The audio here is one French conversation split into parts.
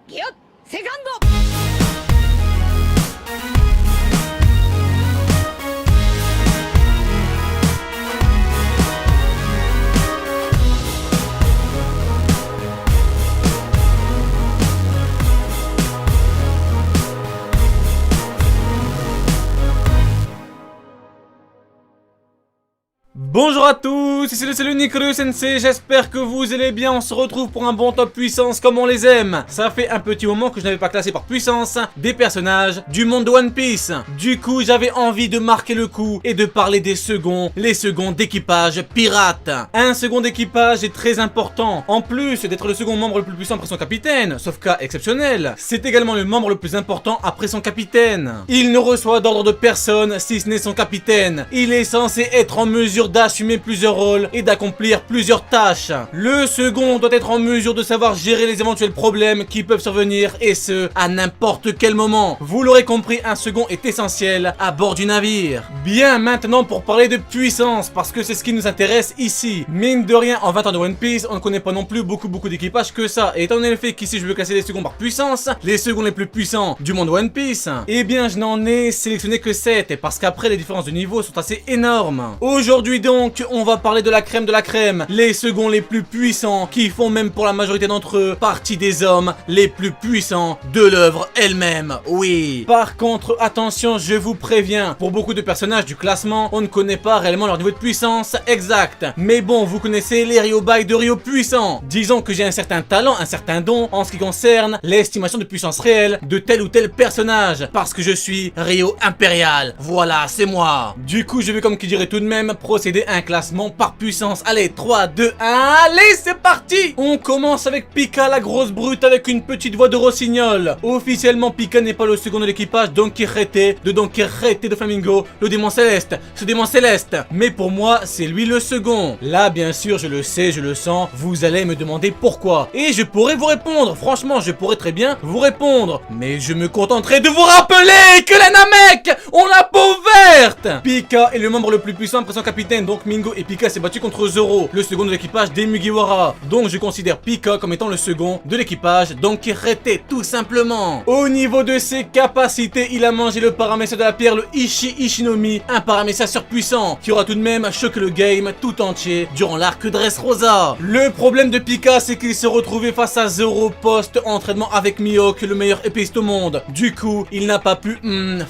ギュッセカンド。 Bonjour à tous, ici c'est le Nikuru Sensei, j'espère que vous allez bien, on se retrouve pour un bon top puissance comme on les aime. Ça fait un petit moment que je n'avais pas classé par puissance des personnages du monde de One Piece. Du coup j'avais envie de marquer le coup et de parler des seconds, les seconds d'équipage pirate. Un second d'équipage est très important, en plus d'être le second membre le plus puissant après son capitaine, sauf cas exceptionnel, c'est également le membre le plus important après son capitaine. Il ne reçoit d'ordre de personne si ce n'est son capitaine, il est censé être en mesure d'assumer plusieurs rôles et d'accomplir plusieurs tâches. Le second doit être en mesure de savoir gérer les éventuels problèmes qui peuvent survenir et ce, à n'importe quel moment. Vous l'aurez compris, un second est essentiel à bord du navire. Bien, maintenant pour parler de puissance, parce que c'est ce qui nous intéresse ici. Mine de rien, en 20 ans de One Piece, on ne connaît pas non plus beaucoup d'équipages que ça. Et étant donné le fait qu'ici je veux classer les seconds par puissance, les seconds les plus puissants du monde One Piece, eh bien je n'en ai sélectionné que 7, et parce qu'après les différences de niveau sont assez énormes. Aujourd'hui donc, on va parler de la crème, les seconds les plus puissants, qui font même pour la majorité d'entre eux partie des hommes les plus puissants de l'œuvre elle-même, oui. Par contre, attention, je vous préviens, pour beaucoup de personnages du classement, on ne connaît pas réellement leur niveau de puissance exact. Mais bon, vous connaissez les Ryobai de Ryo puissants. Disons que j'ai un certain talent, un certain don, en ce qui concerne l'estimation de puissance réelle de tel ou tel personnage, parce que je suis Ryo Impérial, voilà, c'est moi. Du coup, je vais comme qui dirait tout de même procéder à un classement par puissance. Allez, 3, 2, 1, allez, c'est parti. On commence avec Pika, la grosse brute avec une petite voix de rossignol. Officiellement, Pika n'est pas le second de l'équipage Don Quijote de Flamingo, le démon céleste, ce démon céleste. Mais pour moi, c'est lui le second. Là, bien sûr, je le sais, je le sens, vous allez me demander pourquoi. Et je pourrais vous répondre, franchement, je pourrais très bien vous répondre. Mais je me contenterai de vous rappeler que les Namek ont la peau verte. Pika est le membre le plus puissant après son capitaine, donc Mingo et Pika s'est battu contre Zoro, le second de l'équipage des Mugiwara. Donc je considère Pika comme étant le second de l'équipage Don Quijote, tout simplement. Au niveau de ses capacités, il a mangé le paramètre de la pierre, le Ishi Ishinomi, un paramètre surpuissant qui aura tout de même choqué le game tout entier durant l'arc Dressrosa. Le problème de Pika, c'est qu'il s'est retrouvé face à Zoro post-entraînement avec Mihawk, le meilleur épéiste au monde. Du coup, il n'a pas pu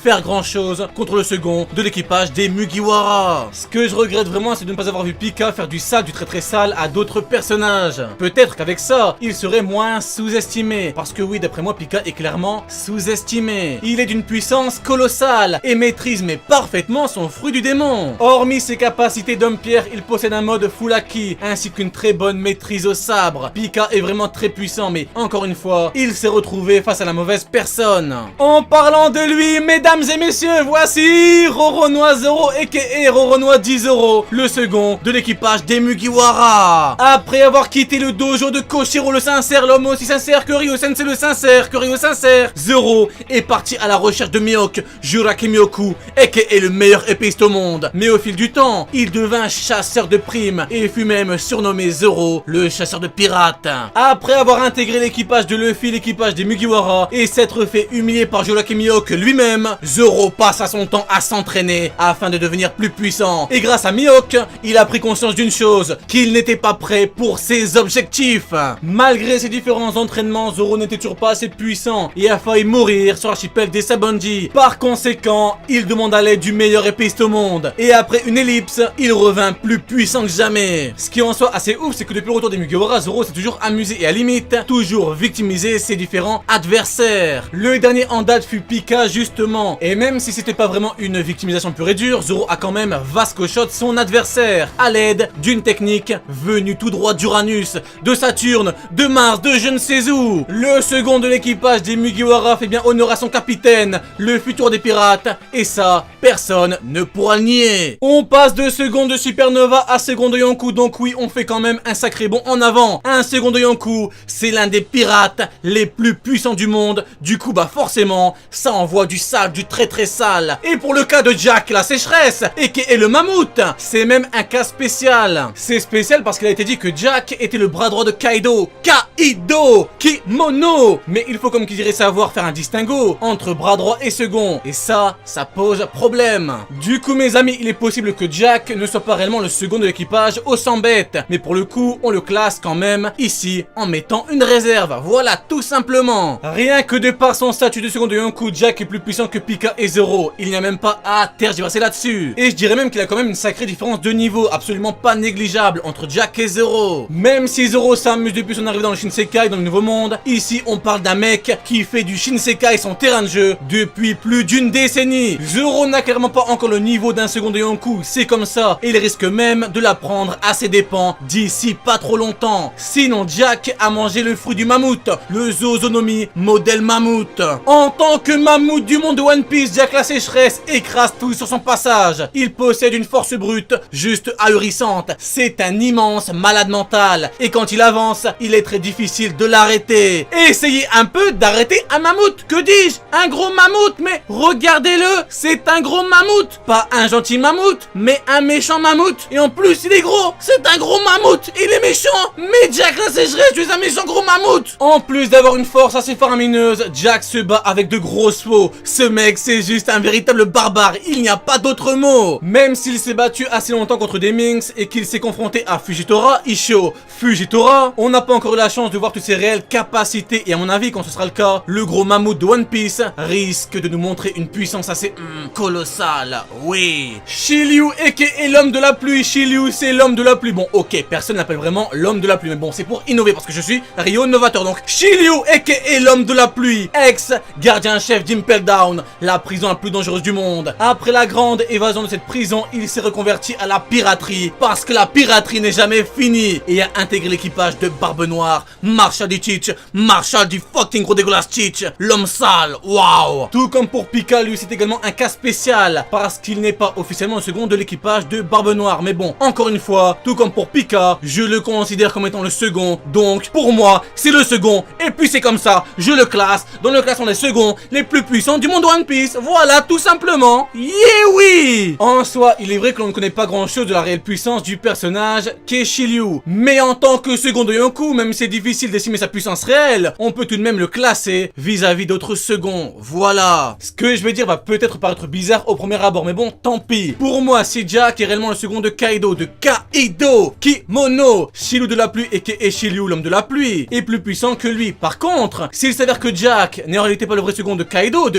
faire grand chose contre le second de l'équipage des Mugiwara. Ce que je regrette vraiment, c'est de ne pas avoir vu Pika faire du sale, du très sale à d'autres personnages. Peut-être qu'avec ça, il serait moins sous-estimé. Parce que oui, d'après moi, Pika est clairement sous-estimé. Il est d'une puissance colossale et maîtrise mais parfaitement son fruit du démon. Hormis ses capacités d'homme-pierre, il possède un mode full haki, ainsi qu'une très bonne maîtrise au sabre. Pika est vraiment très puissant, mais encore une fois, il s'est retrouvé face à la mauvaise personne. En parlant de lui, mesdames et messieurs, voici Roronoa Zoro aka Roronoa 10 Zoro, le second de l'équipage des Mugiwara. Après avoir quitté le dojo de Koshiro le sincère, l'homme aussi sincère que Ryo Sensei le sincère, Zoro est parti à la recherche de Mihawk, Juraki Miyoku, aka le meilleur épéiste au monde. Mais au fil du temps, il devint chasseur de primes et fut même surnommé Zoro, le chasseur de pirates. Après avoir intégré l'équipage de Luffy, l'équipage des Mugiwara, et s'être fait humilier par Juraki Miyoku lui-même, Zoro passa son temps à s'entraîner afin de devenir plus puissant. Et grâce à Mihawk, il a pris conscience d'une chose, qu'il n'était pas prêt pour ses objectifs. Malgré ses différents entraînements, Zoro n'était toujours pas assez puissant et a failli mourir sur l'archipel des Sabanji. Par conséquent, il demanda l'aide du meilleur épéiste au monde. Et après une ellipse, il revint plus puissant que jamais. Ce qui en soit assez ouf, c'est que depuis le retour des Mugiwara, Zoro s'est toujours amusé et à limite, toujours victimisé ses différents adversaires. Le dernier en date fut Pika justement. Et même si c'était pas vraiment une victimisation pure et dure, Zoro a quand même Vasco Shot son adversaire à l'aide d'une technique venue tout droit d'Uranus, de Saturne, de Mars, de je ne sais où. Le second de l'équipage des Mugiwara fait bien honneur à son capitaine, le futur des pirates, et ça, personne ne pourra le nier. On passe de second de Supernova à second de Yonkou, donc oui, on fait quand même un sacré bond en avant. Un second de Yonkou, c'est l'un des pirates les plus puissants du monde, du coup bah forcément, ça envoie du sale, du très sale. Et pour le cas de Jack la sécheresse, et qui est le mammouth, c'est même un cas spécial. C'est spécial parce qu'il a été dit que Jack était le bras droit de Kaido. Kaido Kimono. Mais il faut comme qui dirait savoir faire un distinguo entre bras droit et second. Et ça pose problème. Du coup mes amis, il est possible que Jack ne soit pas réellement le second de l'équipage au 100 bêtes. Mais pour le coup, on le classe quand même ici en mettant une réserve. Voilà, tout simplement. Rien que de par son statut de second de Yonkou, Jack est plus puissant que Pika et Zoro. Il n'y a même pas à tergiverser là-dessus. Et je dirais même qu'il a quand même une sacrée différence de niveau, absolument pas négligeable, entre Jack et Zoro. Même si Zoro s'amuse depuis son arrivée dans le Shinsekai, dans le Nouveau Monde, ici on parle d'un mec qui fait du Shinsekai son terrain de jeu depuis plus d'une décennie. Zoro n'a clairement pas encore le niveau d'un second de Yonkou, c'est comme ça, et il risque même de l'apprendre à ses dépens d'ici pas trop longtemps. Sinon Jack a mangé le fruit du mammouth, le Zozonomi modèle mammouth. En tant que mammouth du monde de One Piece, Jack la sécheresse écrase tout sur son passage. Il possède une force brute juste ahurissante. C'est un immense malade mental. Et quand il avance, il est très difficile de l'arrêter. Essayez un peu d'arrêter un mammouth. Que dis-je? Un gros mammouth, mais regardez-le, c'est un gros mammouth. Pas un gentil mammouth, mais un méchant mammouth. Et en plus, il est gros. C'est un gros mammouth. Il est méchant. Mais Jack la sécheresse, tu es un méchant gros mammouth. En plus d'avoir une force assez faramineuse, Jack se bat avec de grosses faux. Ce mec, c'est juste un véritable barbare. Il n'y a pas d'autre mot. Même s'il s'est battu assez longtemps contre des Minks et qu'il s'est confronté à Fujitora, Ishio, Fujitora, on n'a pas encore eu la chance de voir toutes ses réelles capacités. Et à mon avis, quand ce sera le cas, le gros mammouth de One Piece risque de nous montrer une puissance assez colossale. Oui. Shiryu aka l'homme de la pluie. Shiryu, c'est l'homme de la pluie. Bon, ok, personne n'appelle vraiment l'homme de la pluie. Mais bon, c'est pour innover parce que je suis Rio Novateur. Donc, Shiryu aka l'homme de la pluie, ex-gardien-chef d'Impel Down, la prison la plus dangereuse du monde. Après la grande évasion de cette prison, il s'est reconverti à la piraterie parce que la piraterie n'est jamais finie et a intégré l'équipage de Barbe Noire, Marshall du Teach, Marshall du fucking gros dégueulasse Teach, l'homme sale, waouh. Tout comme pour Pika, lui c'est également un cas spécial parce qu'il n'est pas officiellement le second de l'équipage de Barbe Noire. Mais bon, encore une fois, tout comme pour Pika, je le considère comme étant le second. Donc pour moi, c'est le second et puis c'est comme ça, je le classe dans le classement des seconds les plus puissants du monde One Piece. Voilà, tout simplement. Yeah, oui. En soi, il est vrai que l'on ne connaît pas grand chose de la réelle puissance du personnage qu'est Shiryu. Mais en tant que second de Yonkou, même si c'est difficile d'estimer sa puissance réelle, on peut tout de même le classer vis-à-vis d'autres seconds. Voilà. Ce que je vais dire va peut-être paraître bizarre au premier abord, mais bon, tant pis. Pour moi, si Jack est réellement le second de Kaido, Kimono, Shiryu de la pluie et Shiryu, l'homme de la pluie, est plus puissant que lui. Par contre, s'il s'avère que Jack n'est en réalité pas le vrai second de Kaido,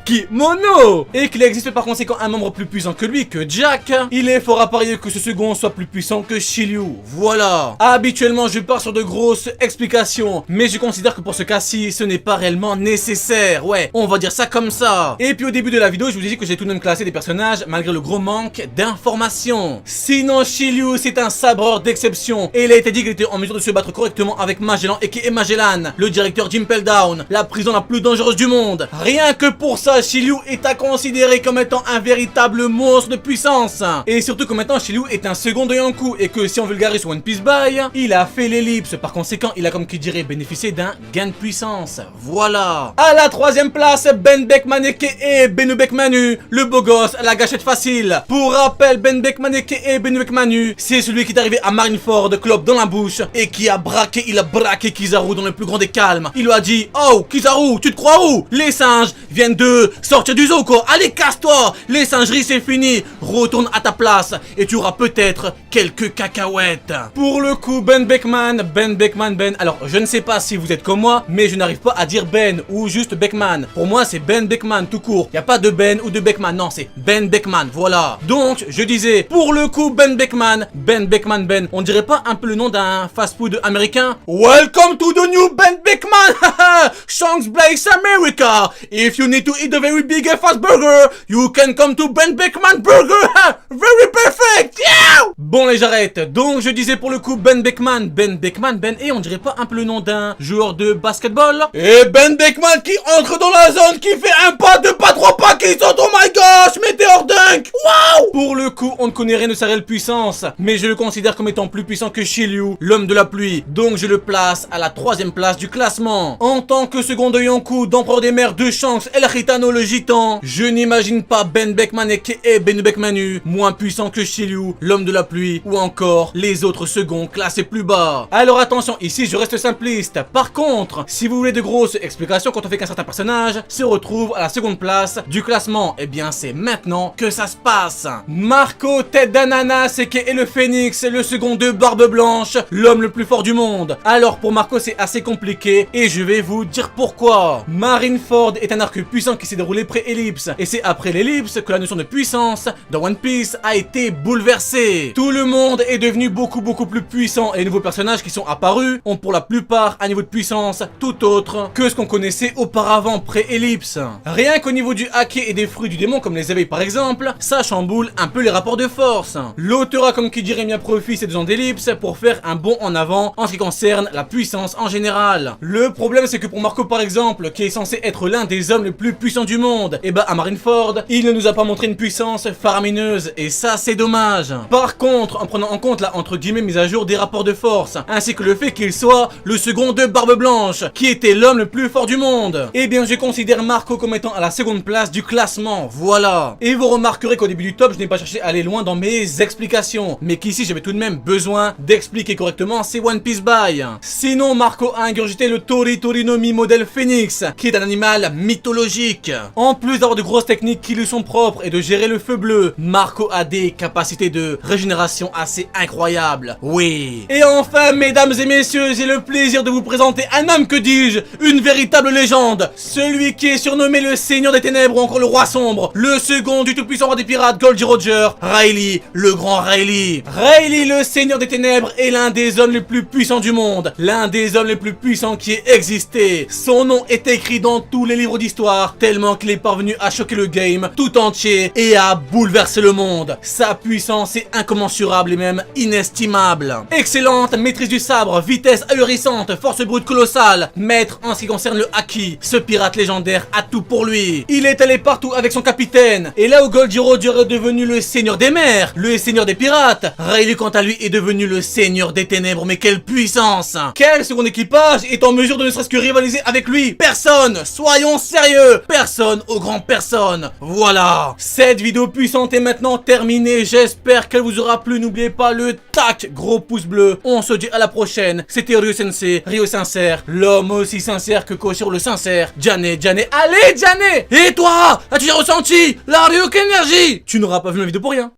Kimono, et qu'il existe par conséquent un membre plus puissant que lui, que Jack, il est fort à parier que ce second soit plus puissant que Shiryu. Voilà. Habituellement, je pars sur de grosses explications, mais je considère que pour ce cas-ci, ce n'est pas réellement nécessaire. Ouais, on va dire ça comme ça. Et puis au début de la vidéo, je vous ai dit que j'ai tout de même classé des personnages malgré le gros manque d'informations. Sinon, Shiryu, c'est un sabreur d'exception, et il a été dit qu'il était en mesure de se battre correctement avec Magellan aka Magellan, le directeur d'Impel Down, la prison la plus dangereuse du monde. Rien que pour ça, Shiryu est à considérer comme étant un véritable monstre de puissance. Et surtout que maintenant Shiryu est un second de Yonkou et que si on vulgarise sur One Piece By, il a fait l'ellipse. Par conséquent, il a comme qui dirait bénéficié d'un gain de puissance. Voilà. À la troisième place, Ben Beckman aka Benu Beckmanu, le beau gosse à la gâchette facile. Pour rappel, Ben Beckman aka Benu Beckmanu, c'est celui qui est arrivé à Marineford, clope dans la bouche, et qui a braqué Kizaru dans le plus grand des calmes. Il lui a dit: oh Kizaru, tu te crois où? Les singes viennent de sortir du zoo quoi. Allez, casse-toi, les singeries c'est fini. Retourne à ta place et tu auras peut-être quelques cacahuètes. Pour le coup, Ben Beckman, alors je ne sais pas si vous êtes comme moi, mais je n'arrive pas à dire Ben ou juste Beckman. Pour moi c'est Ben Beckman tout court. Y a pas de Ben ou de Beckman, non c'est Ben Beckman, voilà. Donc je disais, pour le coup Ben Beckman, on dirait pas un peu le nom d'un fast-food américain? Welcome to the new Ben Beckman. Shanks Blaze America. If you need to eat a very big and fast burger, you can come to Ben Beckman Burger. Very perfect. Yeah. Bon les j'arrête. Donc je disais pour le coup Ben Beckman, et on dirait pas un peu le nom d'un joueur de basketball? Et Ben Beckman qui entre dans la zone, qui fait un pas, deux pas, trois pas, qui saute, oh my gosh, météore dunk. Waouh. Pour le coup, on ne connaît rien de sa réelle puissance, mais je le considère comme étant plus puissant que Shiryu, l'homme de la pluie. Donc je le place à la troisième place du classement. En tant que second de Yonkou, d'empereur des mers de Shanks, El Gitano le gitan. Je n'imagine pas Ben Beckman et Ben Beckmanu moins puissant que Shiryu, l'homme de la pluie, ou encore les autres seconds classés plus bas. Alors attention, ici je reste simpliste. Par contre, si vous voulez de grosses explications quand on fait qu'un certain personnage se retrouve à la seconde place du classement, eh bien c'est maintenant que ça se passe. Marco tête d'ananas et le phénix, le second de Barbe Blanche, l'homme le plus fort du monde. Alors pour Marco c'est assez compliqué et je vais vous dire pourquoi. Marineford est un arc puissant qui s'est déroulé pré-ellipse et c'est après l'ellipse que la notion de puissance dans One Piece a été bouleversée. Tout le monde est devenu beaucoup plus puissant et les nouveaux personnages qui sont apparus ont pour la plupart un niveau de puissance tout autre que ce qu'on connaissait auparavant pré-ellipse. Rien qu'au niveau du haki et des fruits du démon comme les éveils par exemple, ça chamboule un peu les rapports de force. L'auteur a comme qui dirait bien profit ces 2 ans d'ellipse pour faire un bond en avant en ce qui concerne la puissance en général. Le problème c'est que pour Marco par exemple, qui est censé être l'un des hommes les plus puissants du monde, et bah à Marineford, il ne nous a pas montré une puissance faramineuse et ça c'est dommage. Par contre, en prenant en compte la entre guillemets mise à jour des rapports de force, ainsi que le fait qu'il soit le second de Barbe Blanche, qui était l'homme le plus fort du monde, eh bien je considère Marco comme étant à la seconde place du classement, voilà. Et vous remarquerez qu'au début du top, je n'ai pas cherché à aller loin dans mes explications, mais qu'ici j'avais tout de même besoin d'expliquer correctement ces One Piece Buy. Sinon, Marco a ingurgité le Tori-Torinomi modèle Phoenix, qui est un animal mythologique. En plus d'avoir de grosses techniques qui lui sont propres et de gérer le feu bleu, Marco a des capacités de régénération assez incroyables. Oui. Et enfin, mesdames et messieurs, j'ai le plaisir de vous présenter un homme, que dis-je, une véritable légende. Celui qui est surnommé le Seigneur des Ténèbres ou encore le Roi Sombre, le second du tout-puissant roi des pirates Goldie Roger, Rayleigh, le grand Rayleigh. Rayleigh, le Seigneur des Ténèbres, est l'un des hommes les plus puissants du monde, l'un des hommes les plus puissants qui ait existé. Son nom est écrit dans tous les livres d'histoire, tellement qu'il est parvenu à choquer le game tout entier et à bouleverser le monde. Sa puissance est incommensurable et même inestimable. Excellente maîtrise du sabre, vitesse ahurissante, force brute colossale, maître en ce qui concerne le haki, ce pirate légendaire a tout pour lui. Il est allé partout avec son capitaine, et là où Goldie Roger est devenu le seigneur des mers, le seigneur des pirates, Rayleigh quant à lui est devenu le seigneur des ténèbres. Mais quelle puissance! Quel second équipage est en mesure de ne serait-ce que rivaliser avec lui? Personne! Soyons sérieux! Personne au grand personne! Voilà! Cette vidéo puissante est maintenant terminée, j'espère qu'elle vous aura plu. N'oubliez pas le tac, gros pouce bleu. On se dit à la prochaine. C'était Ryo Sensei, Ryo sincère, l'homme aussi sincère que Koshiro le sincère. Jane, allez Jane! Et toi? As-tu ressenti la Ryuk énergie? Tu n'auras pas vu ma vidéo pour rien.